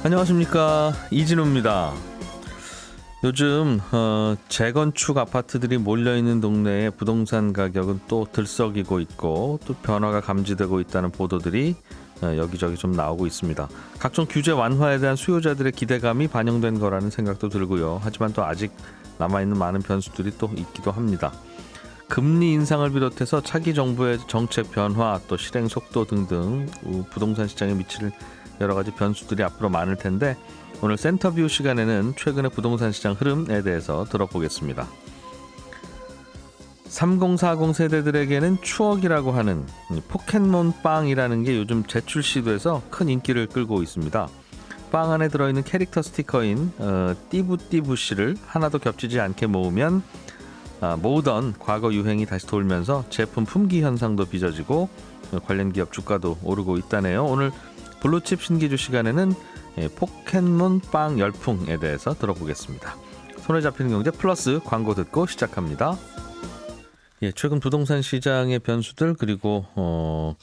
안녕하십니까, 이진우입니다. 요즘 재건축 아파트들이 몰려있는 동네에 부동산 가격은 또 들썩이고 있고 또 변화가 감지되고 있다는 보도들이 여기저기 좀 나오고 있습니다. 각종 규제 완화에 대한 수요자들의 기대감이 반영된 거라는 생각도 들고요. 하지만 또 아직 남아있는 많은 변수들이 또 있기도 합니다. 금리 인상을 비롯해서 차기 정부의 정책 변화, 또 실행 속도 등등 부동산 시장에 미칠 여러 가지 변수들이 앞으로 많을 텐데, 오늘 센터뷰 시간에는 최근의 부동산 시장 흐름에 대해서 들어보겠습니다. 3040 세대들에게는 추억이라고 하는 포켓몬 빵이라는 게 요즘 재출시돼서 큰 인기를 끌고 있습니다. 빵 안에 들어있는 캐릭터 스티커인 띠부띠부씨를 하나도 겹치지 않게 모으면 모으던 과거 유행이 다시 돌면서 제품 품귀 현상도 빚어지고 관련 기업 주가도 오르고 있다네요. 오늘 블루칩 신기주 시간에는 포켓몬 빵 열풍에 대해서 들어보겠습니다. 손에 잡히는 경제 플러스 광고 듣고 시작합니다. 최근 부동산 시장의 변수들, 그리고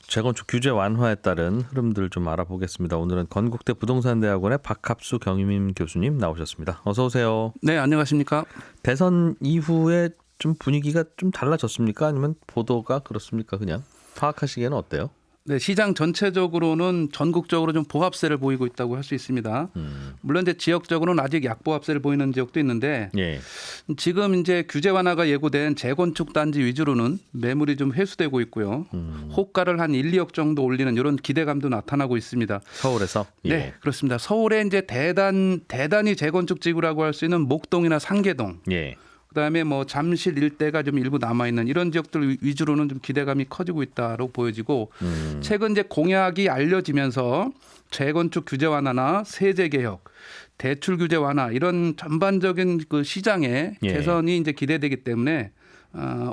재건축 규제 완화에 따른 흐름들 좀 알아보겠습니다. 오늘은 건국대 부동산대학원의 박합수 경임 교수님 나오셨습니다. 어서 오세요. 네, 안녕하십니까? 대선 이후에 좀 분위기가 좀 달라졌습니까? 아니면 보도가 그렇습니까? 그냥 파악하시기에는 어때요? 네, 시장 전체적으로는 전국적으로 좀 보합세를 보이고 있다고 할 수 있습니다. 물론 이제 지역적으로는 아직 약보합세를 보이는 지역도 있는데, 지금 이제 규제 완화가 예고된 재건축 단지 위주로는 매물이 좀 회수되고 있고요. 호가를 한 1, 2억 정도 올리는 이런 기대감도 나타나고 있습니다. 서울에서? 네, 그렇습니다. 서울에 이제 대단히 재건축 지구라고 할 수 있는 목동이나 상계동. 그다음에 뭐 잠실 일대가 좀 일부 남아 있는 이런 지역들 위주로는 좀 기대감이 커지고 있다고 보여지고, 최근 이제 공약이 알려지면서 재건축 규제 완화나 세제 개혁, 대출 규제 완화 이런 전반적인 그 시장의 개선이 이제 기대되기 때문에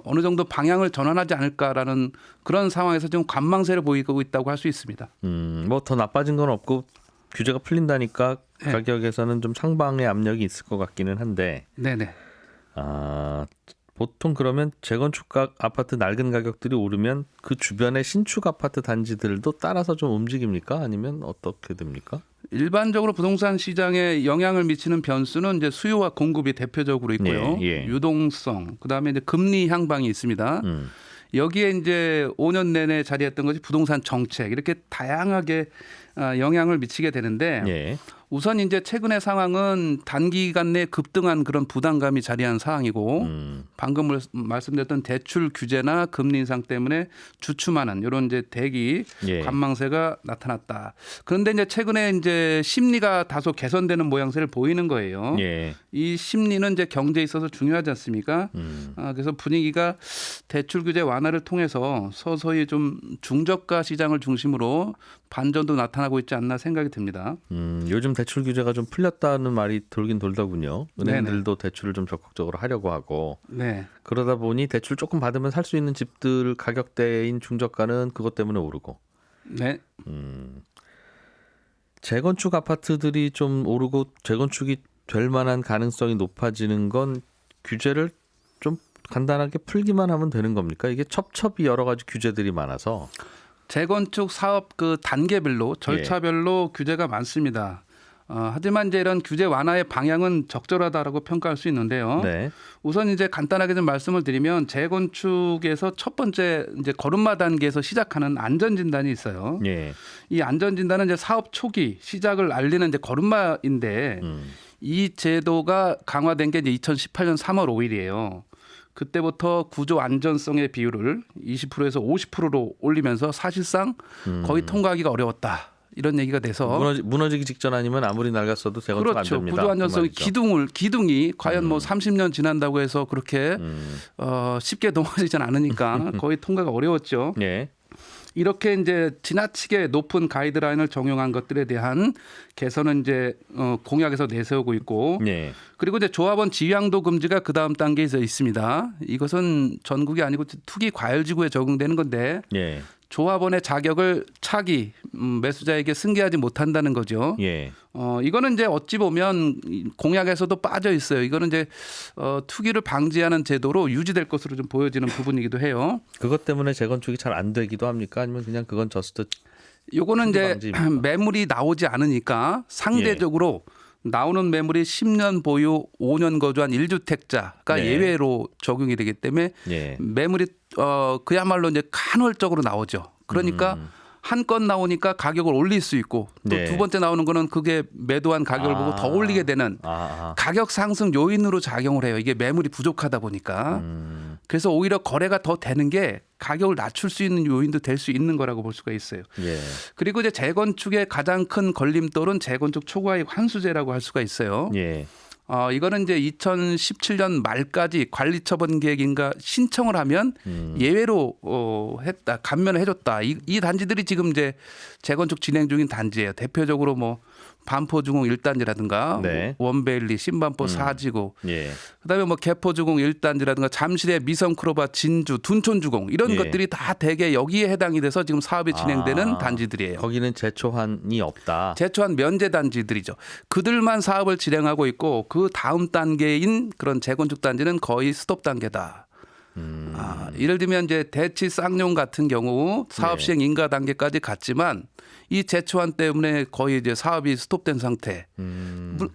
어느 정도 방향을 전환하지 않을까라는 그런 상황에서 좀 관망세를 보이고 있다고 할 수 있습니다. 뭐 더 나빠진 건 없고 규제가 풀린다니까 가격에서는 좀 상방의 압력이 있을 것 같기는 한데. 네네. 보통 그러면 재건축 아파트 낡은 가격들이 오르면 그 주변의 신축 아파트 단지들도 따라서 좀 움직입니까? 아니면 어떻게 됩니까? 일반적으로 부동산 시장에 영향을 미치는 변수는 이제 수요와 공급이 대표적으로 있고요. 유동성, 그다음에 이제 금리 향방이 있습니다. 여기에 이제 5년 내내 자리했던 것이 부동산 정책, 이렇게 다양하게 영향을 미치게 되는데, 우선 이제 최근의 상황은 단기간 내 급등한 그런 부담감이 자리한 상황이고, 방금 말씀드렸던 대출 규제나 금리 인상 때문에 주춤하는 이런 이제 대기 관망세가 나타났다. 그런데 이제 최근에 이제 심리가 다소 개선되는 모양새를 보이는 거예요. 이 심리는 이제 경제에 있어서 중요하지 않습니까? 그래서 분위기가 대출 규제 완화를 통해서 서서히 좀 중저가 시장을 중심으로 반전도 나타나고 있지 않나 생각이 듭니다. 요즘 대출 규제가 좀 풀렸다는 말이 돌긴 돌더군요. 은행들도 대출을 좀 적극적으로 하려고 하고. 그러다 보니 대출 조금 받으면 살 수 있는 집들 가격대인 중저가는 그것 때문에 오르고. 재건축 아파트들이 좀 오르고 재건축이 될 만한 가능성이 높아지는 건 규제를 좀 간단하게 풀기만 하면 되는 겁니까? 이게 첩첩이 여러 가지 규제들이 많아서. 재건축 사업 그 단계별로 절차별로 규제가 많습니다. 하지만 이제 이런 규제 완화의 방향은 적절하다라고 평가할 수 있는데요. 우선 이제 간단하게 좀 말씀을 드리면, 재건축에서 첫 번째 이제 걸음마 단계에서 시작하는 안전 진단이 있어요. 이 안전 진단은 이제 사업 초기 시작을 알리는 이제 걸음마인데, 이 제도가 강화된 게 이제 2018년 3월 5일이에요. 그때부터 구조 안전성의 비율을 20%에서 50%로 올리면서 사실상 거의 통과하기가 어려웠다, 이런 얘기가 돼서 무너지기 직전 아니면 아무리 낡았어도 재건축 안 됩니다. 구조 안전성의 기둥이 과연 뭐 30년 지난다고 해서 그렇게 쉽게 넘어지진 않으니까 거의 통과가 어려웠죠. 이렇게 이제 지나치게 높은 가이드라인을 적용한 것들에 대한 개선은 이제 공약에서 내세우고 있고, 그리고 이제 조합원 지위양도 금지가 그 다음 단계에 있습니다. 이것은 전국이 아니고 투기 과열지구에 적용되는 건데, 조합원의 자격을 차기 매수자에게 승계하지 못한다는 거죠. 이거는 이제 어찌 보면 공약에서도 빠져 있어요. 이거는 이제 투기를 방지하는 제도로 유지될 것으로 좀 보여지는 부분이기도 해요. 그것 때문에 재건축이 잘 안 되기도 합니까? 아니면 그냥 그건 저스트 요거는 이제 방지입니까? 매물이 나오지 않으니까 상대적으로 나오는 매물이 10년 보유 5년 거주한 1주택자가 네. 예외로 적용이 되기 때문에 예. 매물이 그야말로 이제 간헐적으로 나오죠. 그러니까 한 건 나오니까 가격을 올릴 수 있고 또 네. 두 번째 나오는 거는 그게 매도한 가격을 보고 더 올리게 되는 가격 상승 요인으로 작용을 해요. 이게 매물이 부족하다 보니까. 그래서 오히려 거래가 더 되는 게 가격을 낮출 수 있는 요인도 될 수 있는 거라고 볼 수가 있어요. 예. 그리고 이제 재건축의 가장 큰 걸림돌은 재건축 초과이익 환수제라고 할 수가 있어요. 예. 이거는 이제 2017년 말까지 관리처분 계획인가 신청을 하면 예외로 했다, 감면을 해줬다. 이 단지들이 지금 이제 재건축 진행 중인 단지예요. 대표적으로 뭐 반포주공 1단지라든가 네. 원베일리, 신반포 4지구, 예. 그다음에 뭐 개포주공 1단지라든가 잠실의 미성크로바, 진주, 둔촌주공 이런 예. 것들이 다 대개 여기에 해당이 돼서 지금 사업이 진행되는 단지들이에요. 거기는 제초한이 없다. 제초한 면제 단지들이죠. 그들만 사업을 진행하고 있고 그 다음 단계인 그런 재건축 단지는 거의 스톱 단계다. 예를 들면 이제 대치 쌍용 같은 경우 사업 네. 시행 인가 단계까지 갔지만 이 제초한 때문에 거의 이제 사업이 스톱된 상태.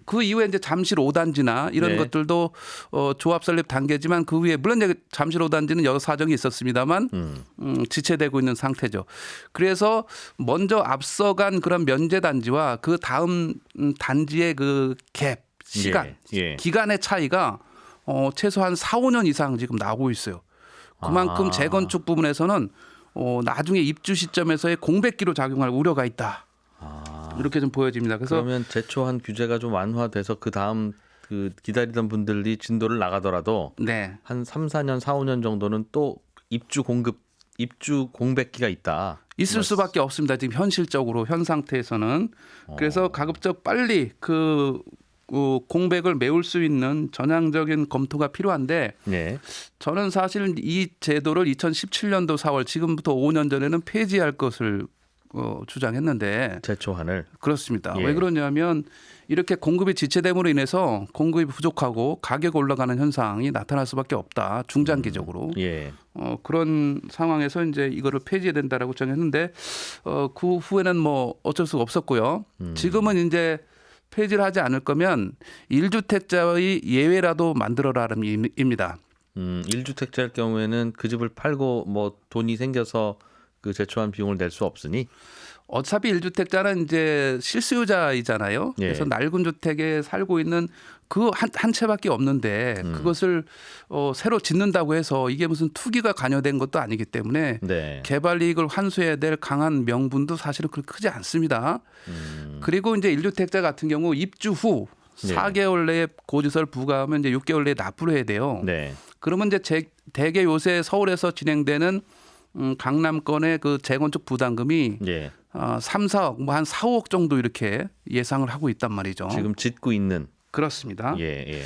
그 이후에 이제 잠실 5단지나 이런 네. 것들도 조합 설립 단계지만 그 위에 물론 이제 잠실 5단지는 여러 사정이 있었습니다만 지체되고 있는 상태죠. 그래서 먼저 앞서간 그런 면제 단지와 그 다음 단지의 그 갭 시간, 예. 기간의 차이가 최소한 4, 5년 이상 지금 나오고 있어요. 그만큼 재건축 부분에서는 나중에 입주 시점에서의 공백기로 작용할 우려가 있다. 이렇게 좀 보여집니다. 그래서 그러면 제초한 규제가 좀 완화돼서 그 다음 그 기다리던 분들이 진도를 나가더라도 네. 한 3, 4년, 4, 5년 정도는 또 입주 공백기가 있다. 있을 수밖에 없습니다. 지금 현실적으로 현 상태에서는. 그래서 가급적 빨리 그 공백을 메울 수 있는 전향적인 검토가 필요한데 네. 저는 사실 이 제도를 2017년도 4월 지금부터 5년 전에는 폐지할 것을 주장했는데 제초한을. 그렇습니다. 예. 왜 그러냐면 이렇게 공급이 지체됨으로 인해서 공급이 부족하고 가격이 올라가는 현상이 나타날 수밖에 없다. 중장기적으로. 예. 그런 상황에서 이제 이거를 폐지해야 된다라고 정했는데 그 후에는 뭐 어쩔 수가 없었고요. 지금은 이제 폐지를 하지 않을 거면 1주택자의 예외라도 만들어라입니다. 1주택자일 경우에는 그 집을 팔고 뭐 돈이 생겨서 그 제초한 비용을 낼 수 없으니 어차피 1주택자는 이제 실수요자이잖아요. 예. 그래서 낡은 주택에 살고 있는 그 한 채밖에 없는데 그것을 새로 짓는다고 해서 이게 무슨 투기가 관여된 것도 아니기 때문에 네. 개발 이익을 환수해야 될 강한 명분도 사실은 그렇게 크지 않습니다. 그리고 이제 1주택자 같은 경우 입주 후 네. 4개월 내에 고지서를 부과하면 이제 6개월 내에 납부를 해야 돼요. 네. 그러면 이제 대개 요새 서울에서 진행되는 강남권의 그 재건축 부담금이 예. 3, 4억, 뭐 한 4, 5억 정도 이렇게 예상을 하고 있단 말이죠. 지금 짓고 있는. 그렇습니다. 예.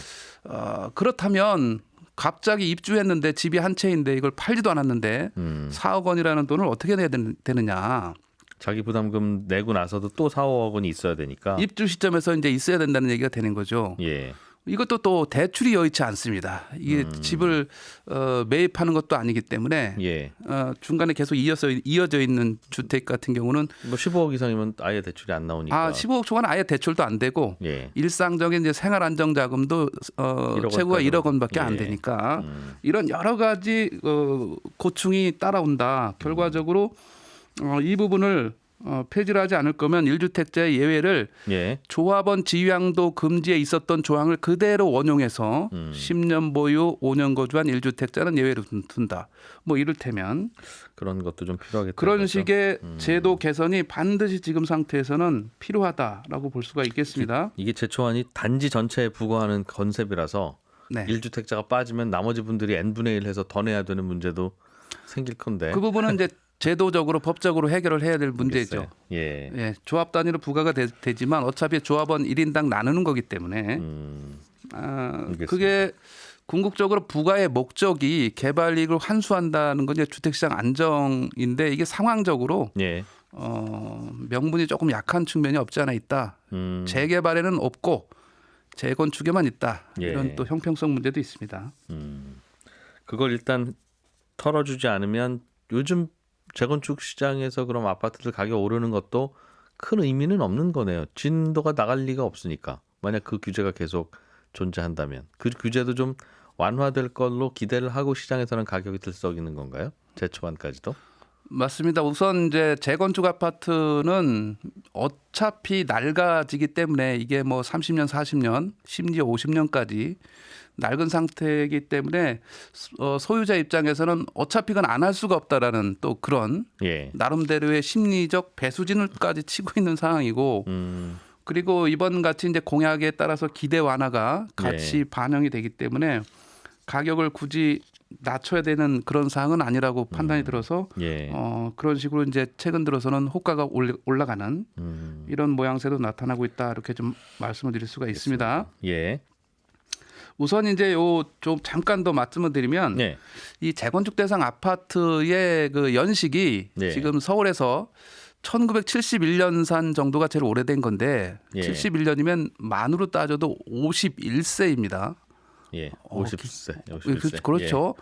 그렇다면 갑자기 입주했는데 집이 한 채인데 이걸 팔지도 않았는데 4억 원이라는 돈을 어떻게 내야 되느냐. 자기 부담금 내고 나서도 또 4, 5억 원이 있어야 되니까. 입주 시점에서 이제 있어야 된다는 얘기가 되는 거죠. 예. 이것도 또 대출이 여의치 않습니다. 이게 집을 매입하는 것도 아니기 때문에 예. 중간에 계속 이어져 있는 주택 같은 경우는 뭐 15억 이상이면 아예 대출이 안 나오니까. 15억 초과는 아예 대출도 안 되고 예. 일상적인 이제 생활 안정 자금도 최고가 1억 원밖에 안 예. 되니까 이런 여러 가지 고충이 따라온다. 결과적으로 이 부분을 폐지를 하지 않을 거면 1주택자의 예외를 예. 조합원 지위양도 금지에 있었던 조항을 그대로 원용해서 10년 보유 5년 거주한 1주택자는 예외로 둔다. 뭐 이를테면 그런 것도 좀 필요하겠다. 그런 식의 제도 개선이 반드시 지금 상태에서는 필요하다라고 볼 수가 있겠습니다. 이게 제초안이 단지 전체에 부과하는 컨셉이라서 네. 1주택자가 빠지면 나머지 분들이 n분의 1 해서 더 내야 되는 문제도 생길 건데. 그 부분은 이제 제도적으로 법적으로 해결을 해야 될 문제죠. 예. 예, 조합 단위로 부과가 되지만 어차피 조합원 1인당 나누는 거기 때문에 그게 궁극적으로 부과의 목적이 개발 이익을 환수한다는 건 이제 주택시장 안정인데 이게 상황적으로 예. 명분이 조금 약한 측면이 없지 않아 있다. 재개발에는 없고 재건축에만 있다. 예. 이런 또 형평성 문제도 있습니다. 그걸 일단 털어주지 않으면 요즘 재건축 시장에서 그럼 아파트들 가격 오르는 것도 큰 의미는 없는 거네요. 진도가 나갈 리가 없으니까. 만약 그 규제가 계속 존재한다면 그 규제도 좀 완화될 걸로 기대를 하고 시장에서는 가격이 들썩이는 건가요? 재초반까지도? 맞습니다. 우선 이제 재건축 아파트는 어차피 낡아지기 때문에 이게 뭐 30년, 40년, 심지어 50년까지 낡은 상태이기 때문에 소유자 입장에서는 어차피 그건 안 할 수가 없다라는 또 그런 나름대로의 심리적 배수진을까지 치고 있는 상황이고 그리고 이번 같이 이제 공약에 따라서 기대 완화가 같이 반영이 되기 때문에 가격을 굳이 낮춰야 되는 그런 사항은 아니라고 판단이 들어서 그런 식으로 이제 최근 들어서는 호가가 올라가는 이런 모양새도 나타나고 있다 이렇게 좀 말씀을 드릴 수가 있습니다. 우선 이제 요 좀 잠깐 더 말씀을 드리면 이 재건축 대상 아파트의 그 연식이 지금 서울에서 1971년산 정도가 제일 오래된 건데 71년이면 만으로 따져도 51세입니다. 50세. 그렇죠.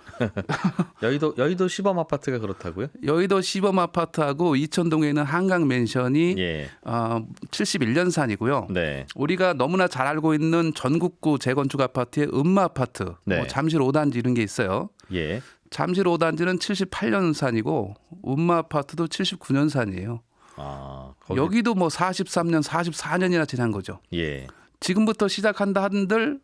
여의도 시범 아파트가 그렇다고요? 여의도 시범 아파트하고 이천동에 있는 한강 맨션이 71년산이고요. 우리가 너무나 잘 알고 있는 전국구 재건축 아파트의 음마 아파트, 뭐 잠실 5단지 이런 게 있어요. 잠실 5단지는 78년산이고 음마 아파트도 79년산이에요. 여기도 뭐 43년, 44년이나 지난 거죠. 지금부터 시작한다 한들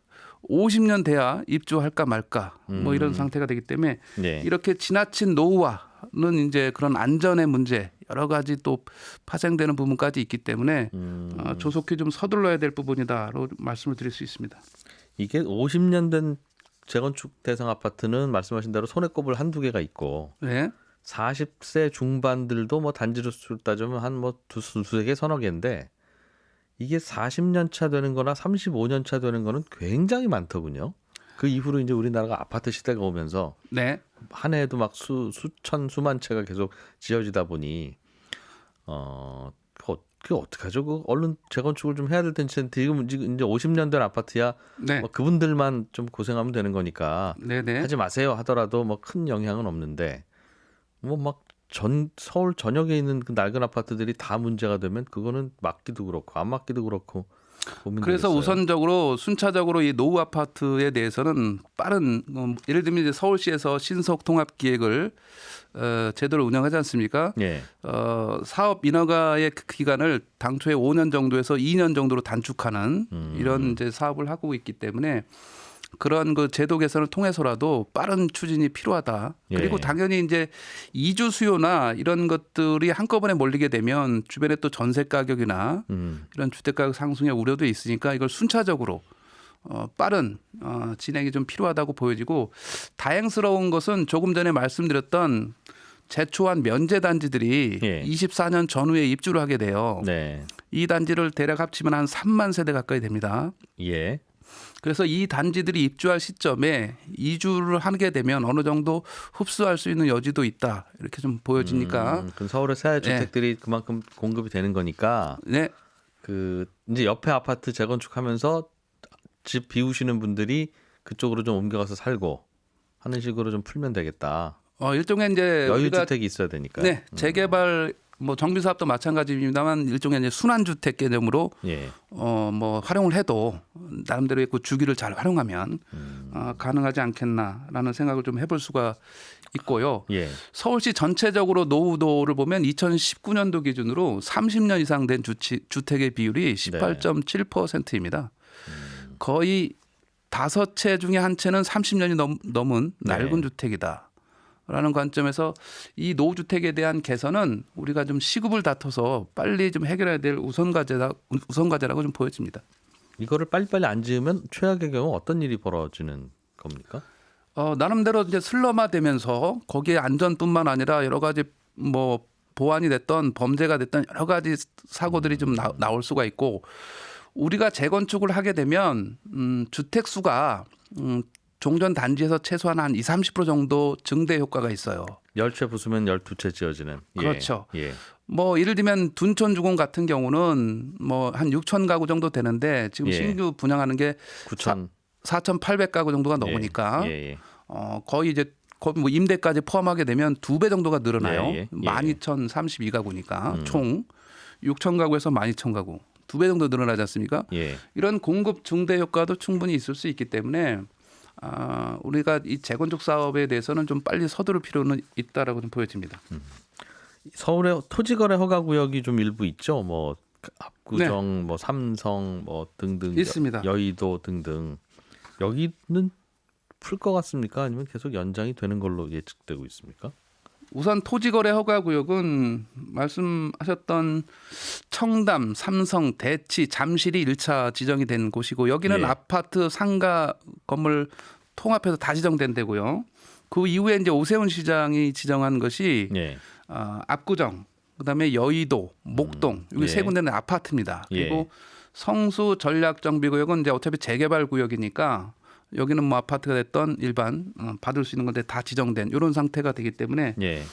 50년 돼야 입주할까 말까 뭐 이런 상태가 되기 때문에 이렇게 지나친 노후화는 이제 그런 안전의 문제 여러 가지 또 파생되는 부분까지 있기 때문에 조속히 좀 서둘러야 될 부분이다로 말씀을 드릴 수 있습니다. 이게 50년 된 재건축 대상 아파트는 말씀하신 대로 손에 꼽을 한두 개가 있고 40세 중반들도 뭐 단지로 따지면 한 뭐 두세 개 서너 개인데 이게 40년 차 되는 거나 35년 차 되는 거는 굉장히 많더군요. 그 이후로 이제 우리나라가 아파트 시대가 오면서 한 해에도 막 수천 수만 채가 계속 지어지다 보니 그게 어떡하죠? 그 얼른 재건축을 좀 해야 될 텐데 지금 이제 50년 된 아파트야 뭐 그분들만 좀 고생하면 되는 거니까 하지 마세요 하더라도 뭐 큰 영향은 없는데 뭐 막 서울 전역에 있는 그 낡은 아파트들이 다 문제가 되면 그거는 막기도 그렇고 안 막기도 그렇고 그래서 우선적으로 순차적으로 이 노후 아파트에 대해서는 빠른 예를 들면 이제 서울시에서 신속 통합 기획을 제도를 운영하지 않습니까? 사업 인허가의 기간을 당초에 5년 정도에서 2년 정도로 단축하는 이런 이제 사업을 하고 있기 때문에 그런 그 제도 개선을 통해서라도 빠른 추진이 필요하다. 그리고 당연히 이제 이주 수요나 이런 것들이 한꺼번에 몰리게 되면 주변에 또 전세 가격이나 이런 주택 가격 상승의 우려도 있으니까 이걸 순차적으로 빠른 진행이 좀 필요하다고 보여지고 다행스러운 것은 조금 전에 말씀드렸던 재초한 면제 단지들이 24년 전후에 입주를 하게 돼요. 이 단지를 대략 합치면 한 3만 세대 가까이 됩니다. 그래서 이 단지들이 입주할 시점에 이주를 하게 되면 어느 정도 흡수할 수 있는 여지도 있다. 이렇게 좀 보여지니까. 그럼 서울의 새 주택들이 그만큼 공급이 되는 거니까. 그 이제 옆에 아파트 재건축하면서 집 비우시는 분들이 그쪽으로 좀 옮겨가서 살고 하는 식으로 좀 풀면 되겠다. 일종의 이제 여유 주택이 있어야 되니까. 재개발 뭐 정비 사업도 마찬가지입니다만 일종의 이제 순환 주택 개념으로 뭐 활용을 해도 나름대로의 그 주기를 잘 활용하면 가능하지 않겠나라는 생각을 좀 해볼 수가 있고요. 서울시 전체적으로 노후도를 보면 2019년도 기준으로 30년 이상 된 주택의 비율이 18.7%입니다. 거의 5채 중에 한 채는 30년이 넘은 낡은 주택이다. 라는 관점에서 이 노후주택에 대한 개선은 우리가 좀 시급을 다퉈서 빨리 좀 해결해야 될 우선 과제라고 좀 보여집니다. 이거를 빨리빨리 안 지으면 최악의 경우 어떤 일이 벌어지는 겁니까? 나름대로 이제 슬럼화되면서 거기에 안전뿐만 아니라 여러 가지 뭐 보안이 됐던 범죄가 됐던 여러 가지 사고들이 좀 나올 수가 있고 우리가 재건축을 하게 되면 주택 수가 종전 단지에서 최소한 한 20-30% 정도 증대 효과가 있어요. 10채 부수면 12채 지어지는. 그렇죠. 뭐 예를 들면 둔촌주공 같은 경우는 뭐 한 6천 가구 정도 되는데 지금 신규 분양하는 게 4,800가구 정도가 넘으니까 거의 이제 거기 뭐 임대까지 포함하게 되면 2배 정도가 늘어나요. 예, 예. 12,032가구니까 총 6,000가구에서 12,000가구 2배 정도 늘어나지 않습니까? 예. 이런 공급 증대 효과도 충분히 있을 수 있기 때문에 우리가 이 재건축 사업에 대해서는 좀 빨리 서두를 필요는 있다라고 좀 보여집니다. 서울에 토지거래 허가 구역이 좀 일부 있죠. 뭐 압구정, 뭐 삼성, 뭐 등등 있습니다. 여의도 등등. 여기는 풀 것 같습니까? 아니면 계속 연장이 되는 걸로 예측되고 있습니까? 우선 토지거래 허가구역은 말씀하셨던 청담, 삼성, 대치, 잠실이 1차 지정이 된 곳이고 여기는 예. 아파트, 상가 건물 통합해서 다 지정된 데고요. 그 이후에 이제 오세훈 시장이 지정한 것이 예. 압구정, 그다음에 여의도, 목동 여기 예. 세 군데는 아파트입니다. 그리고 예. 성수 전략정비구역은 이제 어차피 재개발 구역이니까 여기는 뭐 아파트가 됐던 일반 받을 수 있는 건데 다 지정된 이런 상태가 되기 때문에 예.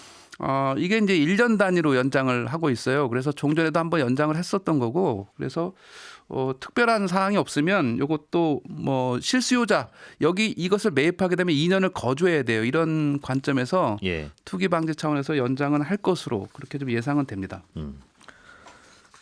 이게 이제 1년 단위로 연장을 하고 있어요. 그래서 종전에도 한번 연장을 했었던 거고 그래서 특별한 사항이 없으면 이것도 뭐 실수요자 여기 이것을 매입하게 되면 2년을 거주해야 돼요. 이런 관점에서 예. 투기 방지 차원에서 연장은 할 것으로 그렇게 좀 예상은 됩니다.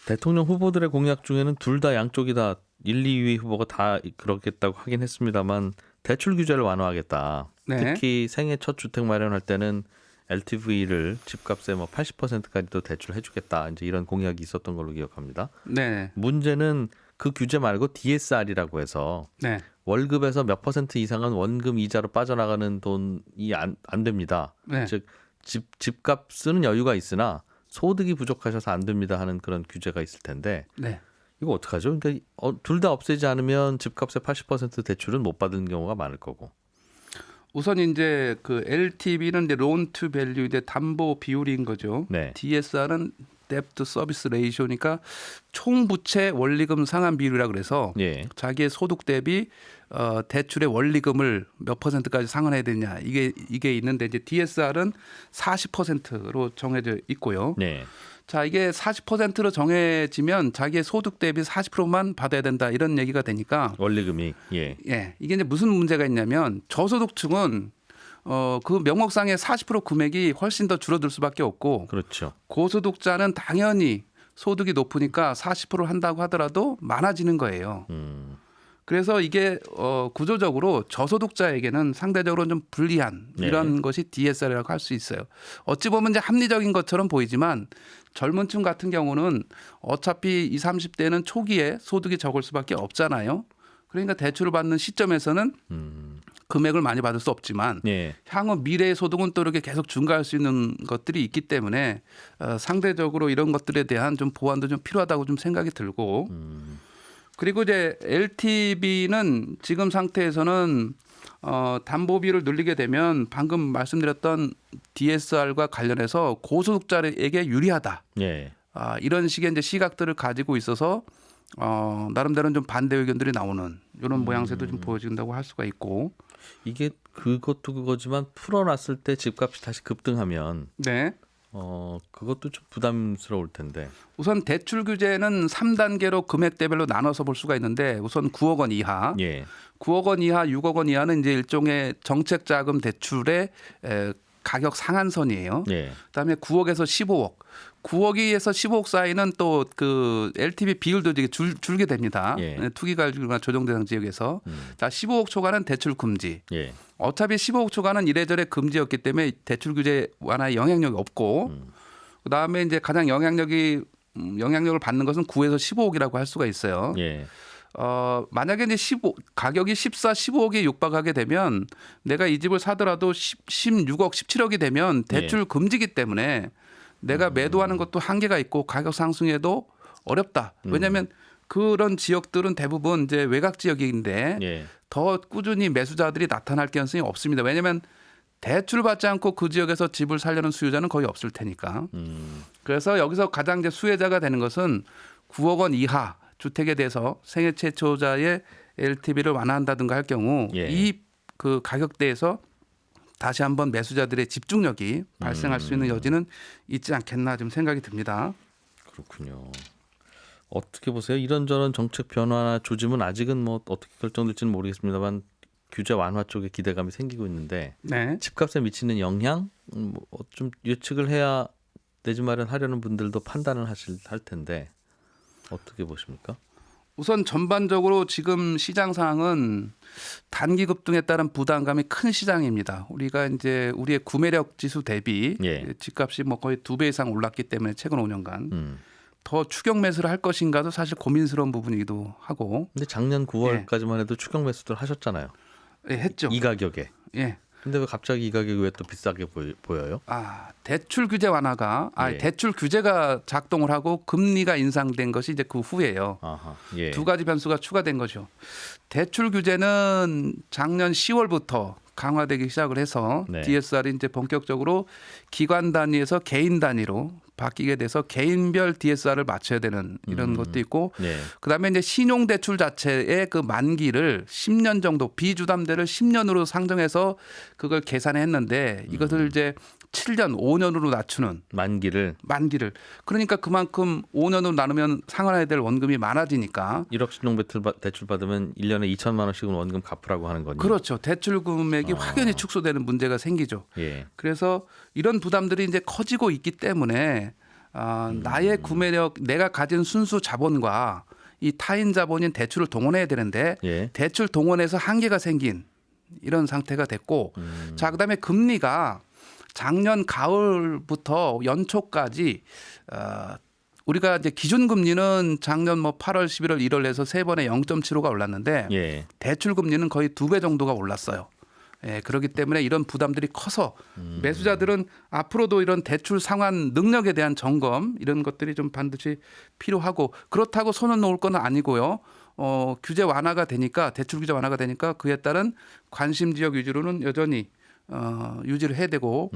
대통령 후보들의 공약 중에는 둘 다 양쪽이 다 1, 2위 후보가 다 그렇겠다고 하긴 했습니다만 대출 규제를 완화하겠다. 네. 특히 생애 첫 주택 마련할 때는 LTV를 집값의 뭐 80%까지도 대출해주겠다. 이제 이런 공약이 있었던 걸로 기억합니다. 네, 문제는 그 규제 말고 DSR이라고 해서 네, 월급에서 몇 퍼센트 이상은 원금 이자로 빠져나가는 돈이 안 됩니다. 네. 즉 집값은 여유가 있으나 소득이 부족하셔서 안 됩니다 하는 그런 규제가 있을 텐데 네. 이거 어떡하죠? 그러니까 둘 다 없애지 않으면 집값의 80% 대출은 못 받는 경우가 많을 거고. 우선 이제 그 LTV는 이제 론 투 밸류 의 담보 비율인 거죠. 네. DSR은 데프트 서비스 레이쇼니까 총 부채 원리금 상환 비율이라 그래서 예. 자기의 소득 대비 대출의 원리금을 몇 퍼센트까지 상환해야 되냐 이게 있는데 이제 DSR은 40%로 정해져 있고요. 네. 자, 이게 40%로 정해지면 자기의 소득 대비 40%만 받아야 된다 이런 얘기가 되니까 원리금이 예, 이게 이제 무슨 문제가 있냐면 저소득층은 그 명목상의 40% 금액이 훨씬 더 줄어들 수밖에 없고 그렇죠. 고소득자는 당연히 소득이 높으니까 40%를 한다고 하더라도 많아지는 거예요. 그래서 이게 구조적으로 저소득자에게는 상대적으로 좀 불리한 이런 것이 DSR이라고 할 수 있어요. 어찌 보면 이제 합리적인 것처럼 보이지만 젊은 층 같은 경우는 어차피 20, 30대는 초기에 소득이 적을 수밖에 없잖아요. 그러니까 대출을 받는 시점에서는 금액을 많이 받을 수 없지만 예. 향후 미래의 소득은 또 이렇게 계속 증가할 수 있는 것들이 있기 때문에 상대적으로 이런 것들에 대한 좀 보완도 좀 필요하다고 좀 생각이 들고 그리고 이제 LTV는 지금 상태에서는 담보비를 늘리게 되면 방금 말씀드렸던 DSR과 관련해서 고소득자에게 유리하다. 예. 이런 식의 이제 시각들을 가지고 있어서 나름대로는 좀 반대 의견들이 나오는 이런 모양새도 좀 보여진다고 할 수가 있고 이게 그것도 그거지만 풀어놨을 때 집값이 다시 급등하면 네. 그것도 좀 부담스러울 텐데. 우선 대출 규제는 3단계로 금액대별로 나눠서 볼 수가 있는데 우선 9억 원 이하, 예. 9억 원 이하, 6억 원 이하는 이제 일종의 정책 자금 대출의 가격 상한선이에요. 예. 그다음에 9억에서 15억, 9억에서 15억 사이는 또 그 LTV 비율도 되게 줄게 됩니다. 예. 투기가율이나 조정 대상 지역에서 자 15억 초과는 대출 금지. 예. 어차피 15억 초과는 이래저래 금지였기 때문에 대출 규제 완화에 영향력이 없고 그다음에 이제 가장 영향력을 받는 것은 9에서 15억이라고 할 수가 있어요. 예. 만약에 이제 가격이 14, 15억에 육박하게 되면 내가 이 집을 사더라도 16억, 17억이 되면 대출 금지기 때문에 내가 매도하는 것도 한계가 있고 가격 상승에도 어렵다. 왜냐하면 그런 지역들은 대부분 이제 외곽 지역인데 예. 더 꾸준히 매수자들이 나타날 가능성이 없습니다. 왜냐하면 대출 받지 않고 그 지역에서 집을 살려는 수요자는 거의 없을 테니까. 그래서 여기서 가장 이제 수혜자가 되는 것은 9억 원 이하 주택에 대해서 생애 최초자의 LTV를 완화한다든가 할 경우 예. 이 그 가격대에서 다시 한번 매수자들의 집중력이 발생할 수 있는 여지는 있지 않겠나 좀 생각이 듭니다. 그렇군요. 어떻게 보세요? 이런저런 정책 변화나 조짐은 아직은 뭐 어떻게 결정될지는 모르겠습니다만 규제 완화 쪽에 기대감이 생기고 있는데 네. 집값에 미치는 영향 좀 예측을 해야 내 집 마련하려는 분들도 판단을 할 텐데 어떻게 보십니까? 우선 전반적으로 지금 시장 상황은 단기 급등에 따른 부담감이 큰 시장입니다. 우리가 이제 우리의 구매력 지수 대비 예. 집값이 뭐 거의 2배 이상 올랐기 때문에 최근 5년간 더 추격 매수를 할 것인가도 사실 고민스러운 부분이기도 하고. 근데 작년 9월까지만 해도 추격 매수들 하셨잖아요. 예, 했죠. 이 가격에. 예. 근데 왜 갑자기 이 가격이 왜 또 비싸게 보여요? 대출 규제 완화가 예. 대출 규제가 작동을 하고 금리가 인상된 것이 이제 그 후에요. 아하, 예. 두 가지 변수가 추가된 거죠. 대출 규제는 작년 10월부터 강화되기 시작을 해서 네. DSR이 이제 본격적으로 기관 단위에서 개인 단위로 바뀌게 돼서 개인별 DSR을 맞춰야 되는 이런 것도 있고, 네. 그다음에 이제 신용 대출 자체의 그 만기를 10년 정도 비주담대를 10년으로 상정해서 그걸 계산했는데 이것을 이제 7년, 5년으로 낮추는 만기를 그러니까 그만큼 5년으로 나누면 상환해야 될 원금이 많아지니까 1억 신용 대출 받으면 1년에 2천만 원씩은 원금 갚으라고 하는 거니. 그렇죠. 대출 금액이 확연히 축소되는 문제가 생기죠. 예. 그래서 이런 부담들이 이제 커지고 있기 때문에 나의 구매력, 내가 가진 순수 자본과 이 타인 자본인 대출을 동원해야 되는데 예. 대출 동원에서 한계가 생긴 이런 상태가 됐고, 자 그다음에 금리가 작년 가을부터 연초까지 우리가 이제 기준 금리는 작년 뭐 8월, 11월, 1월 해서 세 번에 0.75가 올랐는데 예. 대출 금리는 거의 2배 정도가 올랐어요. 예, 그렇기 때문에 이런 부담들이 커서 매수자들은 앞으로도 이런 대출 상환 능력에 대한 점검 이런 것들이 좀 반드시 필요하고, 그렇다고 손을 놓을 건 아니고요. 규제 완화가 되니까 대출 규제 완화가 되니까 그에 따른 관심 지역 위주로는 여전히 유지를 해야 되고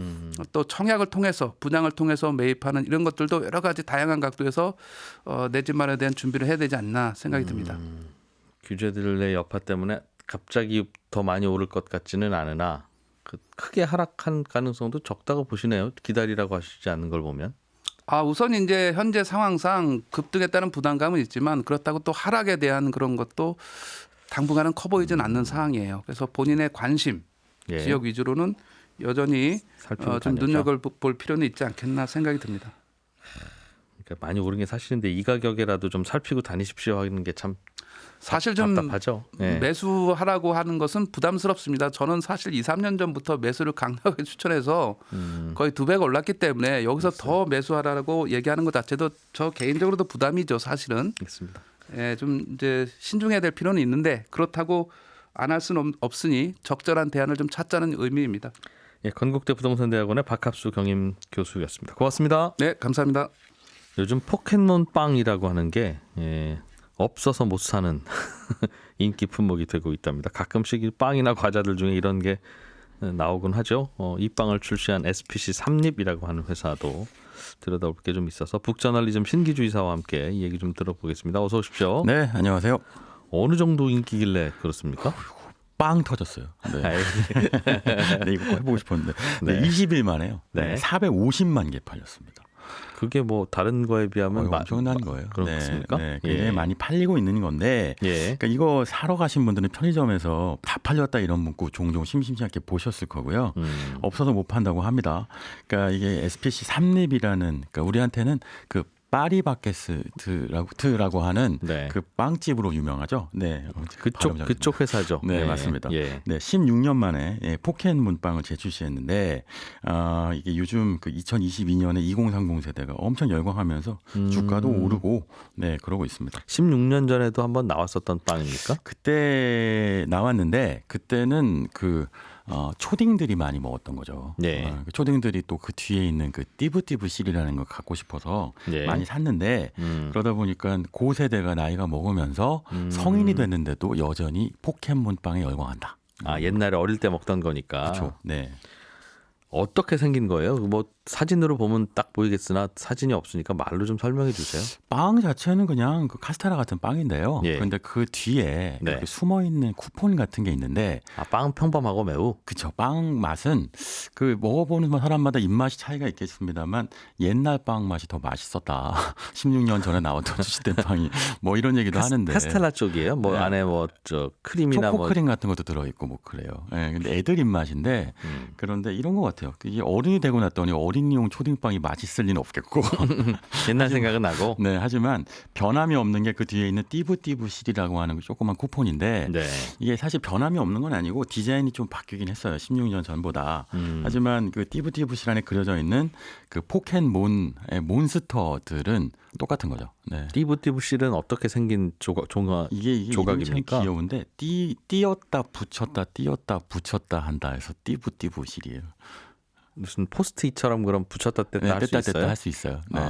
또 청약을 통해서 분양을 통해서 매입하는 이런 것들도 여러 가지 다양한 각도에서 내 집 마련에 대한 준비를 해야 되지 않나 생각이 듭니다. 규제들의 여파 때문에 갑자기 더 많이 오를 것 같지는 않으나 크게 하락한 가능성도 적다고 보시네요. 기다리라고 하시지 않는 걸 보면. 우선 이제 현재 상황상 급등에 따른 부담감은 있지만 그렇다고 또 하락에 대한 그런 것도 당분간은 커 보이진 않는 상황이에요. 그래서 본인의 관심 예. 지역 위주로는 여전히 좀 눈여겨볼 필요는 있지 않겠나 생각이 듭니다. 그러니까 많이 오른 게 사실인데 이 가격에라도 좀 살피고 다니십시오 하는 게 참 사실 좀 답답하죠. 예. 매수하라고 하는 것은 부담스럽습니다. 저는 사실 2, 3년 전부터 매수를 강력하게 추천해서 거의 2배가 올랐기 때문에 여기서 더 매수하라고 얘기하는 것 자체도 저 개인적으로도 부담이죠, 사실은. 알겠습니다. 예, 좀 이제 신중해야 될 필요는 있는데 그렇다고 안 할 수는 없으니 적절한 대안을 좀 찾자는 의미입니다. 예, 건국대 부동산대학원의 박합수 경임 교수였습니다. 고맙습니다. 네, 감사합니다. 요즘 포켓몬 빵이라고 하는 게 없어서 못 사는 인기 품목이 되고 있답니다. 가끔씩 이 빵이나 과자들 중에 이런 게 나오곤 하죠. 이 빵을 출시한 SPC 삼립이라고 하는 회사도 들여다볼 게 좀 있어서 북저널리즘 신기주의사와 함께 이 얘기 좀 들어보겠습니다. 어서 오십시오. 네, 안녕하세요. 어느 정도 인기길래 그렇습니까? 빵 터졌어요. 네. 네, 이거 해보고 싶었는데 네. 20일 만에요. 네. 450만 개 팔렸습니다. 그게 뭐 다른 거에 비하면 엄청난 거예요. 그렇습니까? 네, 굉장히 많이 팔리고 있는 건데, 그러니까 이거 사러 가신 분들은 편의점에서 다 팔렸다 이런 문구 종종 심심찮게 보셨을 거고요. 없어서 못 판다고 합니다. 그러니까 이게 SPC 삼립이라는, 그러니까 우리한테는 그 파리바게스트라고 하는 그 빵집으로 유명하죠. 네, 그쪽 회사죠. 네, 맞습니다. 네, 16년 만에 포켓몬 빵을 재출시했는데 이게 요즘 그 2022년에 2030 세대가 엄청 열광하면서 주가도 오르고 그러고 있습니다. 16년 전에도 한번 나왔었던 빵입니까? 그때 나왔는데 그때는 초딩들이 많이 먹었던 거죠. 네. 초딩들이 또 그 뒤에 있는 그 띠부띠부 실이라는 걸 갖고 싶어서 많이 샀는데 그러다 보니까 고 세대가 나이가 먹으면서 성인이 됐는데도 여전히 포켓몬 빵에 열광한다. 옛날에 어릴 때 먹던 거니까. 그렇죠. 네. 어떻게 생긴 거예요? 뭐 사진으로 보면 딱 보이겠으나 사진이 없으니까 말로 좀 설명해 주세요. 빵 자체는 그냥 그 카스테라 같은 빵인데요. 예. 그런데 그 뒤에 네. 이렇게 숨어 있는 쿠폰 같은 게 있는데, 빵은 평범하고 매우. 그쵸. 빵 맛은 그 먹어보는 사람마다 입맛이 차이가 있겠습니다만 옛날 빵 맛이 더 맛있었다. 16년 전에 나왔던 출시된 빵이 뭐 이런 얘기도 하는데. 카스텔라 쪽이에요. 뭐 네. 안에 뭐 저 크림이나 초코 크림 같은 것도 들어있고 뭐 그래요. 예, 근데 애들 입맛인데 그런데 이런 것 같아요. 이게 어른이 되고 났더니 어린이용 초딩빵이 맛있을 리는 없겠고. 옛날 생각은 나고. 네, 하지만 변함이 없는 게 그 뒤에 있는 띠부띠부실이라고 하는 조그만 쿠폰인데 네. 이게 사실 변함이 없는 건 아니고 디자인이 좀 바뀌긴 했어요. 16년 전보다. 하지만 그 띠부띠부실 안에 그려져 있는 그 포켓몬의 몬스터들은 똑같은 거죠. 네. 띠부띠부실은 어떻게 생긴 조각입니까? 이게 참 귀여운데 띄었다 붙였다 한다 해서 띠부띠부실이에요. 무슨 포스트잇처럼 그럼 붙였다 뗐다 네, 할 수 뗐다 있어요? 뗐다 할 수 있어요. 네.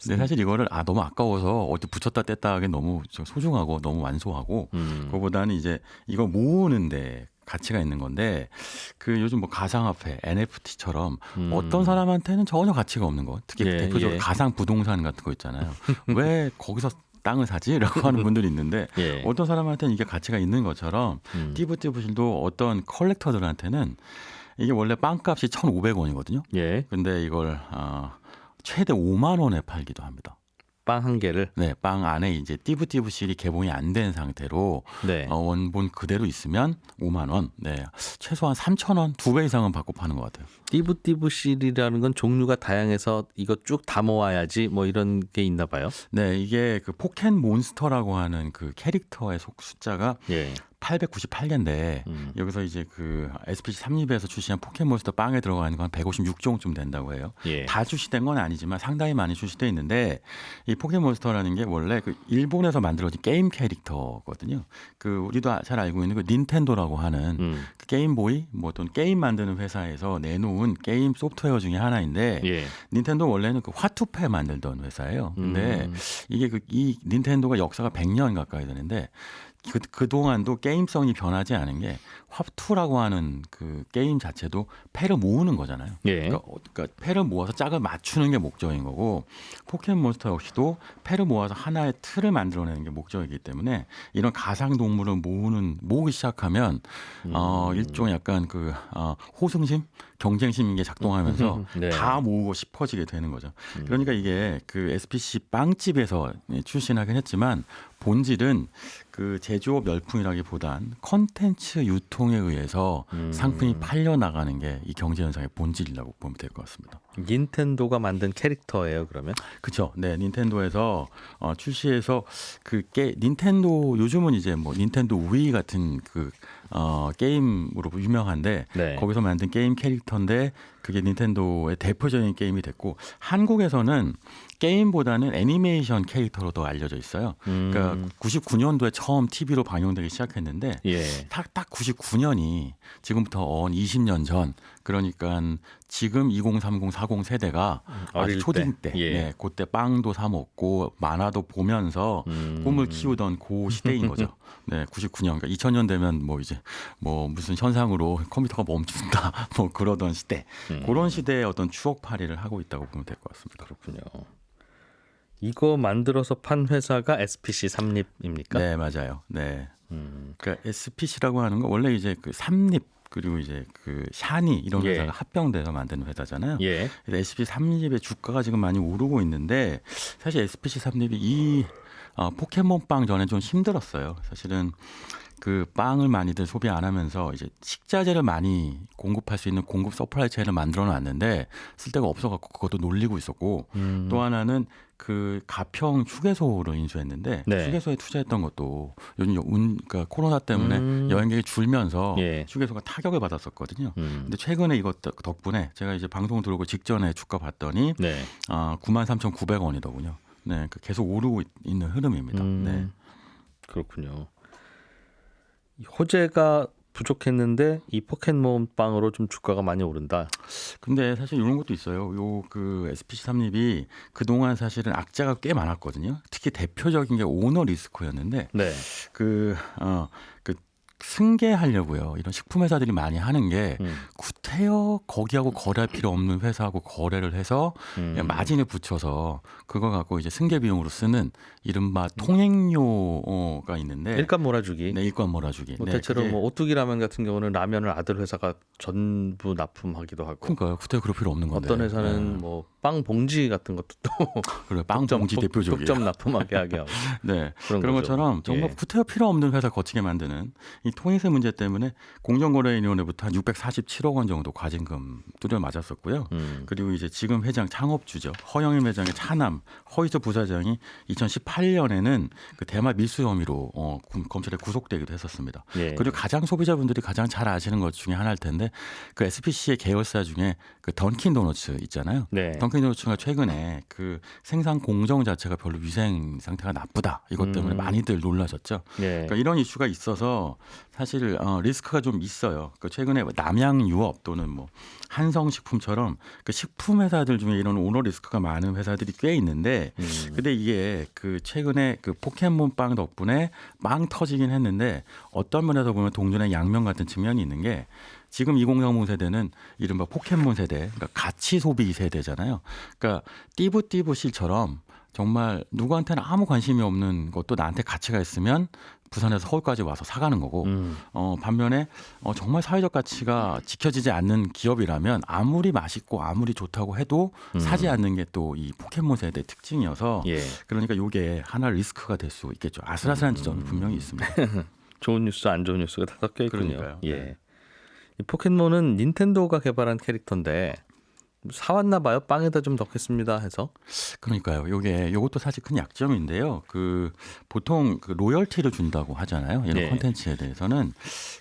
근데 사실 이거를 너무 아까워서 어디 붙였다 뗐다 하기 너무 소중하고 너무 완소하고 그거보다는 이제 이거 모으는데 가치가 있는 건데 그 요즘 뭐 가상화폐 NFT처럼 어떤 사람한테는 전혀 가치가 없는 거, 특히 대표적으로 가상 부동산 같은 거 있잖아요. 왜 거기서 땅을 사지라고 하는 분들이 있는데 어떤 사람한테는 이게 가치가 있는 것처럼 띠부띠부실도 어떤 컬렉터들한테는 이게 원래 빵값이 1,500원이거든요. 예. 근데 이걸 최대 5만 원에 팔기도 합니다. 빵 한 개를? 네, 빵 안에 이제 띠부띠부실이 개봉이 안 된 상태로 네. 원본 그대로 있으면 5만 원. 네, 최소한 3,000원, 2배 이상은 받고 파는 것 같아요. 띠부띠부실이라는 건 종류가 다양해서 이거 쭉 다 모아야지 뭐 이런 게 있나 봐요. 네, 이게 그 포켓몬스터라고 하는 그 캐릭터의 숫자가 898개인데 여기서 이제 그 SPC 삼립에서 출시한 포켓몬스터 빵에 들어가 있는 건 156종쯤 된다고 해요. 다 출시된 건 아니지만 상당히 많이 출시돼 있는데 이 포켓몬스터라는 게 원래 그 일본에서 만들어진 게임 캐릭터거든요. 그 우리도 잘 알고 있는 그 닌텐도라고 하는 그 게임보이 뭐 또는 게임 만드는 회사에서 내놓은 게임 소프트웨어 중에 하나인데 닌텐도 원래는 그 화투패 만들던 회사예요. 근데 이게 이 닌텐도가 역사가 100년 가까이 되는데 그동안도 게임성이 변하지 않은 게 화투라고 하는 그 게임 자체도 패를 모으는 거잖아요. 그러니까 패를 모아서 짝을 맞추는 게 목적인 거고 포켓몬스터 역시도 패를 모아서 하나의 틀을 만들어내는 게 목적이기 때문에 이런 가상 동물을 모으기 시작하면 일종의 약간 그 호승심, 경쟁심인 게 작동하면서 다 모으고 싶어지게 되는 거죠. 그러니까 이게 그 SPC 빵집에서 출신하긴 했지만 본질은 그 제조업 열풍이라기보단 컨텐츠 유통에 의해서 상품이 팔려 나가는 게 이 경제 현상의 본질이라고 보면 될 것 같습니다. 닌텐도가 만든 캐릭터예요, 그러면? 그렇죠. 네, 닌텐도에서 출시해서 닌텐도 요즘은 이제 뭐 닌텐도 위 같은 그 게임으로 유명한데 거기서 만든 게임 캐릭터인데 그게 닌텐도의 대표적인 게임이 됐고 한국에서는 게임보다는 애니메이션 캐릭터로 더 알려져 있어요. 그러니까 99년도에 처음 TV로 방영되기 시작했는데 딱 99년이 지금부터 20년 전 그러니까 지금 2030, 40 세대가 아주 초딩 때 그때 빵도 사 먹고 만화도 보면서 꿈을 키우던 그 시대인 거죠. 네, 99년. 그러니까 2000년 되면 뭐 이제 뭐 무슨 현상으로 컴퓨터가 멈춘다 뭐 그러던 시대. 그런 시대의 어떤 추억팔이를 하고 있다고 보면 될 것 같습니다. 그렇군요. 이거 만들어서 판 회사가 SPC 삼립입니까? 네, 맞아요. 네. 그러니까 SPC라고 하는 거 원래 이제 그 삼립 그리고 이제 그 샤니 이런 회사가 합병돼서 만드는 회사잖아요. 그래서 SPC 삼립의 주가가 지금 많이 오르고 있는데 사실 SPC 삼립이 이 포켓몬빵 전에 좀 힘들었어요. 사실은 그 빵을 많이들 소비 안 하면서 이제 식자재를 많이 공급할 수 있는 공급 서플라이 체인을 만들어 놨는데 쓸 데가 없어갖고 그것도 놀리고 있었고 또 하나는 그 가평 휴게소를 인수했는데 휴게소에 투자했던 것도 요즘 그러니까 코로나 때문에 여행객이 줄면서 휴게소가 타격을 받았었거든요. 근데 최근에 이것 덕분에 제가 이제 방송 들어오고 직전에 주가 봤더니 93,900원이더군요. 네, 계속 오르고 있는 흐름입니다. 네. 그렇군요. 호재가 부족했는데 이 포켓몬 빵으로 좀 주가가 많이 오른다. 근데 사실 이런 것도 있어요. 그 SPC 삼립이 그동안 사실은 악재가 꽤 많았거든요. 특히 대표적인 게 오너 리스코였는데 그 승계하려고요. 이런 식품 회사들이 많이 하는 게 구태여 거기하고 거래할 필요 없는 회사하고 거래를 해서 그냥 마진을 붙여서 그거 갖고 이제 승계 비용으로 쓰는 이른바 통행료가 있는데 일감 몰아주기. 네, 일감 몰아주기. 뭐 대체로 뭐 오뚜기 라면 같은 경우는 라면을 아들 회사가 전부 납품하기도 하고. 그러니까요. 구태여 그럴 필요 없는 건데. 어떤 회사는 뭐 빵 봉지 같은 것도 또 그래 빵 봉지 대표적이에요. 독점 납품하게 하게 하고. 네, 그런 것처럼 정말 예. 구태여 필요 없는 회사 거치게 만드는 이 통일세 문제 때문에 공정거래위원회부터 한 647억 원 정도 과징금 두려 맞았었고요. 그리고 이제 지금 회장 창업주죠. 허영임 회장의 차남 허이서 부사장이 2018년에는 그 대마 밀수 혐의로 검찰에 구속되기도 했었습니다. 예. 그리고 가장 소비자분들이 가장 잘 아시는 것 중에 하나일 텐데 그 SPC의 계열사 중에 그 던킨도너츠 있잖아요. 네. 던킨도너츠가 최근에 그 생산 공정 자체가 별로 위생 상태가 나쁘다. 이것 때문에 많이들 놀라셨죠. 예. 그러니까 이런 이슈가 있어서 사실 리스크가 좀 있어요. 그 최근에 남양유업 또는 뭐 한성식품처럼 그 식품 회사들 중에 이런 오너 리스크가 많은 회사들이 꽤 있는데, 근데 이게 그 최근에 그 포켓몬빵 덕분에 빵 터지긴 했는데 어떤 면에서 보면 동전의 양면 같은 측면이 있는 게. 지금 2030 세대는 이른바 포켓몬 세대, 그러니까 가치 소비 세대잖아요. 그러니까 띠부띠부실처럼 정말 누구한테는 아무 관심이 없는 것도 나한테 가치가 있으면 부산에서 서울까지 와서 사가는 거고, 반면에 정말 사회적 가치가 지켜지지 않는 기업이라면 아무리 맛있고 아무리 좋다고 해도 사지 않는 게 또 이 포켓몬 세대의 특징이어서 예. 그러니까 이게 하나 리스크가 될 수 있겠죠. 아슬아슬한 지점이 분명히 있습니다. 좋은 뉴스 안 좋은 뉴스가 다 섞여 있군요. 그러니까요. 예. 이 포켓몬은 닌텐도가 개발한 캐릭터인데 사왔나 봐요. 빵에다 좀 넣겠습니다 해서. 그러니까요. 요것도 사실 큰 약점인데요. 그 보통 그 로열티를 준다고 하잖아요. 이런 네. 콘텐츠에 대해서는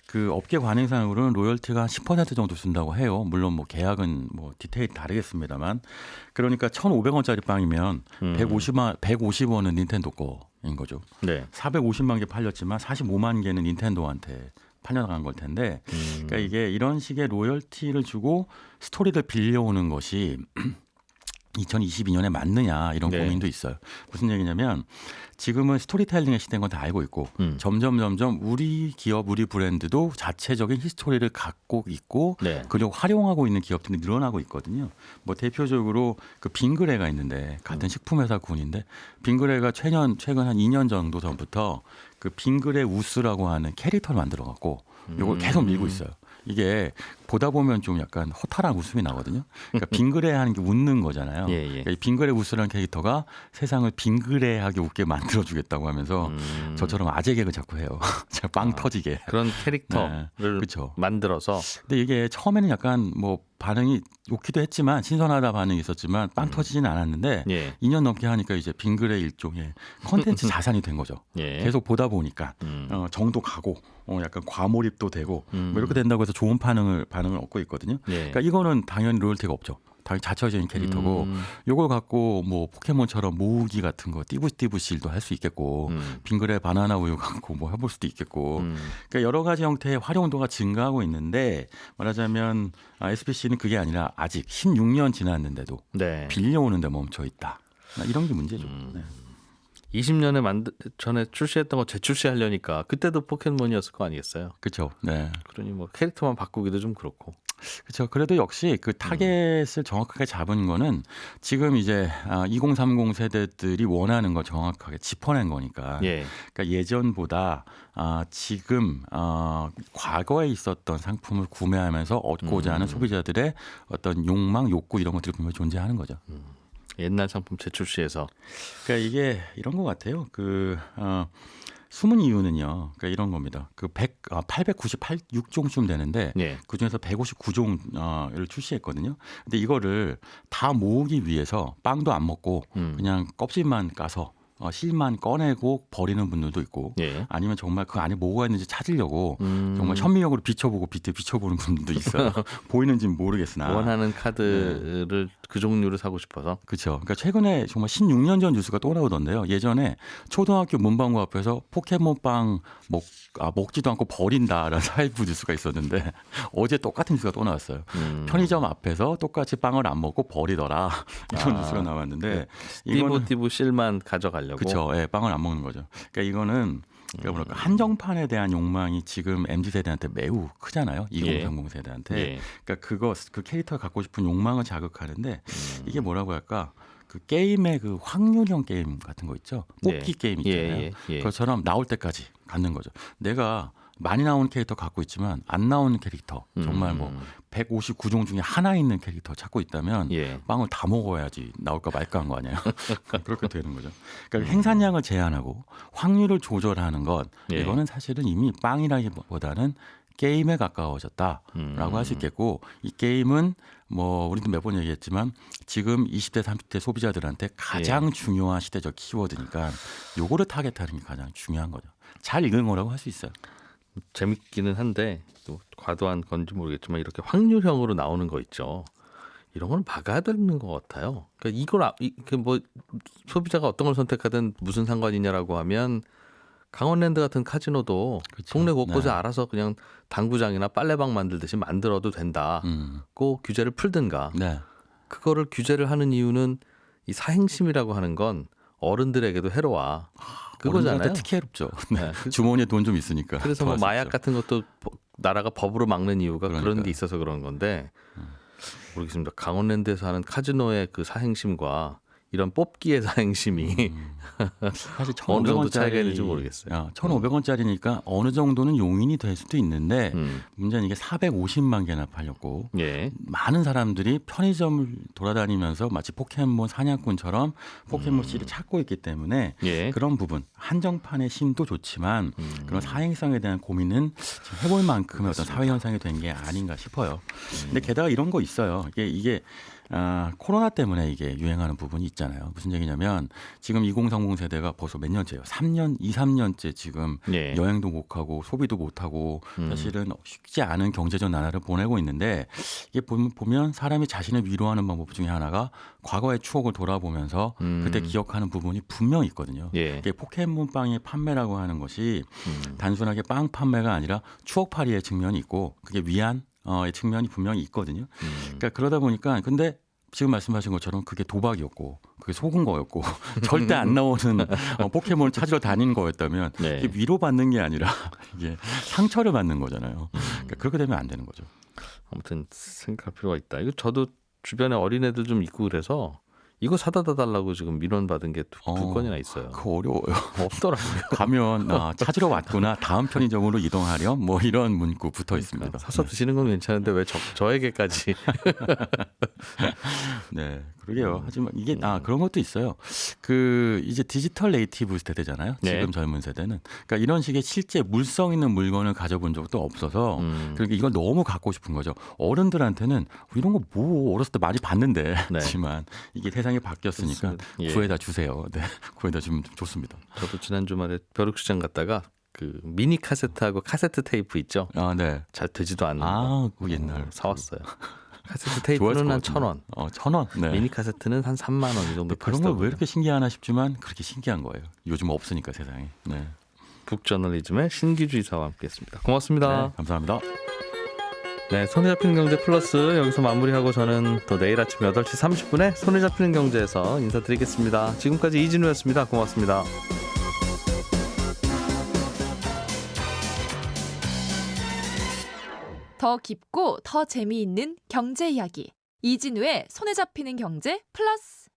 그 업계 관행상으로는 로열티가 한 10% 정도 준다고 해요. 물론 뭐 계약은 뭐 디테일이 다르겠습니다만. 그러니까 1,500원짜리 빵이면 150원은 닌텐도 거인 거죠. 네. 450만 개 팔렸지만 45만 개는 닌텐도한테 팔려나간 걸 텐데, 그러니까 이게 이런 식의 로열티를 주고 스토리를 빌려오는 것이 2022년에 맞느냐 이런 네. 고민도 있어요. 무슨 얘기냐면 지금은 스토리텔링의 시대인 건 다 알고 있고 점점 우리 기업, 우리 브랜드도 자체적인 히스토리를 갖고 있고 네. 그리고 활용하고 있는 기업들이 늘어나고 있거든요. 뭐 대표적으로 그 빙그레가 있는데 같은 식품회사 군인데 빙그레가 최근 한 2년 정도 전부터 그 빙그레 우스라고 하는 캐릭터를 만들어 갖고 이걸 계속 밀고 있어요. 이게 보다 보면 좀 약간 허탈한 웃음이 나거든요. 그러니까 빙그레하는 게 웃는 거잖아요. 예, 예. 그러니까 이 빙그레 우스라는 캐릭터가 세상을 빙그레하게 웃게 만들어주겠다고 하면서 저처럼 아재 개그 자꾸 해요. 제가 빵 터지게. 그런 캐릭터를 네, 그렇죠. 만들어서. 근데 이게 처음에는 약간 뭐 반응이 좋기도 했지만 신선하다 반응이 있었지만 빵 터지지는 않았는데 예. 2년 넘게 하니까 이제 빙그레 일종의 컨텐츠 자산이 된 거죠. 예. 계속 보다 보니까 정도 가고 약간 과몰입도 되고 뭐 이렇게 된다고 해서 좋은 반응을 얻고 있거든요. 예. 그러니까 이거는 당연히 로열티가 없죠. 당연히 자체적인 캐릭터고 요걸 갖고 뭐 포켓몬처럼 모으기 같은 거 띠부띠부실도 할 수 있겠고 빙그레 바나나 우유 갖고 뭐 해볼 수도 있겠고 그러니까 여러 가지 형태의 활용도가 증가하고 있는데 말하자면 SPC는 그게 아니라 아직 16년 지났는데도 네. 빌려오는데 멈춰 있다. 이런 게 문제죠. 네. 20년에 전에 출시했던 거 재출시하려니까 그때도 포켓몬이었을 거 아니겠어요? 그렇죠. 네. 그러니 뭐 캐릭터만 바꾸기도 좀 그렇고. 그렇죠. 그래도 역시 그 타겟을 정확하게 잡은 거는 지금 이제 2030 세대들이 원하는 걸 정확하게 짚어낸 거니까. 예. 그러니까 예전보다 지금 과거에 있었던 상품을 구매하면서 얻고자 하는 소비자들의 어떤 욕망, 욕구 이런 것들이 분명히 존재하는 거죠. 옛날 상품 재출시해서. 그러니까 이게 이런 것 같아요. 숨은 이유는요. 그러니까 이런 겁니다. 898종쯤 되는데 예. 그 중에서 159종을 출시했거든요. 근데 이거를 다 모으기 위해서 빵도 안 먹고 그냥 껍질만 까서 실만 꺼내고 버리는 분들도 있고 예. 아니면 정말 그 안에 뭐가 있는지 찾으려고 정말 현미경으로 비춰보고 비춰보는 분들도 있어요. 보이는지는 모르겠으나 원하는 카드를 그 종류를 사고 싶어서. 그렇죠. 그러니까 최근에 정말 16년 전 뉴스가 또 나오던데요. 예전에 초등학교 문방구 앞에서 포켓몬빵 먹지도 않고 버린다라는 사회부 뉴스가 있었는데 어제 똑같은 뉴스가 또 나왔어요. 편의점 앞에서 똑같이 빵을 안 먹고 버리더라 이런 뉴스가 나왔는데 띠부띠부 실만 가져가려고. 그렇죠. 예, 빵을 안 먹는 거죠. 그러니까 이거는 그러니까 뭐랄까 한정판에 대한 욕망이 지금 MZ 세대한테 매우 크잖아요. 2030 세대한테. 그러니까 그 캐릭터가 갖고 싶은 욕망을 자극하는데 이게 뭐라고 할까? 그 게임의 그 확률형 게임 같은 거 있죠. 뽑기 게임 있잖아요. 그것처럼 나올 때까지 갖는 거죠. 내가 많이 나오는 캐릭터 갖고 있지만 안 나오는 캐릭터 정말 뭐 159종 중에 하나 있는 캐릭터 찾고 있다면 빵을 다 먹어야지 나올까 말까 한 거 아니에요. 그렇게 되는 거죠. 그러니까 생산량을 제한하고 확률을 조절하는 것 이거는 사실은 이미 빵이라기보다는 게임에 가까워졌다라고 할 수 있겠고 이 게임은 뭐 우리도 몇 번 얘기했지만 지금 20대 30대 소비자들한테 가장 중요한 시대적 키워드니까 요거를 타겟하는 게 가장 중요한 거죠. 잘 읽은 거라고 할 수 있어요. 재밌기는 한데 또 과도한 건지 모르겠지만 이렇게 확률형으로 나오는 거 있죠. 이런 건 막아야 되는 것 같아요. 그러니까 이걸 뭐 소비자가 어떤 걸 선택하든 무슨 상관이냐라고 하면 강원랜드 같은 카지노도 그렇죠. 동네 곳곳에 알아서 그냥 당구장이나 빨래방 만들듯이 만들어도 된다고 규제를 풀든가. 그거를 규제를 하는 이유는 이 사행심이라고 하는 건 어른들에게도 해로워. 그거잖아요. 특히 해롭죠. 주머니에 돈 좀 있으니까. 그래서 뭐 마약 같은 것도 나라가 법으로 막는 이유가 그런 게 있어서 그런 건데 모르겠습니다. 강원랜드에서 하는 카지노의 그 사행심과 이런 뽑기의 사행심이 사실 어느 정도 차이가 있는지 모르겠어요. 1,500원짜리니까 어느 정도는 용인이 될 수도 있는데 문제는 이게 450만 개나 팔렸고 많은 사람들이 편의점을 돌아다니면서 마치 포켓몬 사냥꾼처럼 포켓몬 씨를 찾고 있기 때문에 그런 부분 한정판의 심도 좋지만 그런 사행성에 대한 고민은 지금 해볼 만큼의 어떤 사회 현상이 된 게 아닌가 싶어요. 근데 게다가 이런 거 있어요. 이게 코로나 때문에 이게 유행하는 부분이 있잖아요. 무슨 얘기냐면 지금 2030 세대가 벌써 몇 년째예요. 3년째 지금 여행도 못 가고 소비도 못 하고 사실은 쉽지 않은 경제적 나날을 보내고 있는데 이게 보면 사람이 자신을 위로하는 방법 중에 하나가 과거의 추억을 돌아보면서 그때 기억하는 부분이 분명히 있거든요. 이게 포켓몬 빵의 판매라고 하는 것이 단순하게 빵 판매가 아니라 추억팔이의 측면이 있고 그게 위안의 측면이 분명히 있거든요. 그러니까 그러다 보니까 근데 지금 말씀하신 것처럼 그게 도박이었고 그게 속은 거였고 절대 안 나오는 포켓몬을 찾으러 다니는 거였다면 이게 위로받는 게 아니라 이게 상처를 받는 거잖아요. 그러니까 그렇게 되면 안 되는 거죠. 아무튼 생각할 필요가 있다. 이거 저도 주변에 어린애들 좀 있고 그래서 이거 사다 달라고 지금 민원 받은 게 두 건이나 있어요. 그거 어려워요. 없더라고요. 가면 찾으러 왔구나. 다음 편의점으로 이동하렴. 뭐 이런 문구 붙어 있습니다. 사서 드시는 건 괜찮은데 왜 저에게까지? 네, 그러게요. 하지만 이게 그런 것도 있어요. 그 이제 디지털 네이티브 세대잖아요. 지금 젊은 세대는. 그러니까 이런 식의 실제 물성 있는 물건을 가져본 적도 없어서 그러니까 이걸 너무 갖고 싶은 거죠. 어른들한테는 이런 거 뭐 어렸을 때 많이 봤는데 하지만 이게 세상이 바뀌었으니까 구해다 주세요. 네, 구해다 주면 좋습니다. 저도 지난 주말에 벼룩시장 갔다가 그 미니 카세트하고 카세트 테이프 있죠. 잘 되지도 않는 거. 그 옛날 사왔어요. 카세트 테이프는 한 1,000원. 1,000원. 네. 미니 카세트는 한 3만 원 이 정도. 그런 걸 왜 이렇게 신기하나 싶지만 그렇게 신기한 거예요. 요즘 없으니까 세상에. 네. 북저널리즘의 신기주 이사와 함께했습니다. 고맙습니다. 네, 감사합니다. 네, 손에 잡히는 경제 플러스 여기서 마무리하고 저는 또 내일 아침 8시 30분에 손에 잡히는 경제에서 인사드리겠습니다. 지금까지 이진우였습니다. 고맙습니다. 더 깊고 더 재미있는 경제 이야기 이진우의 손에 잡히는 경제 플러스.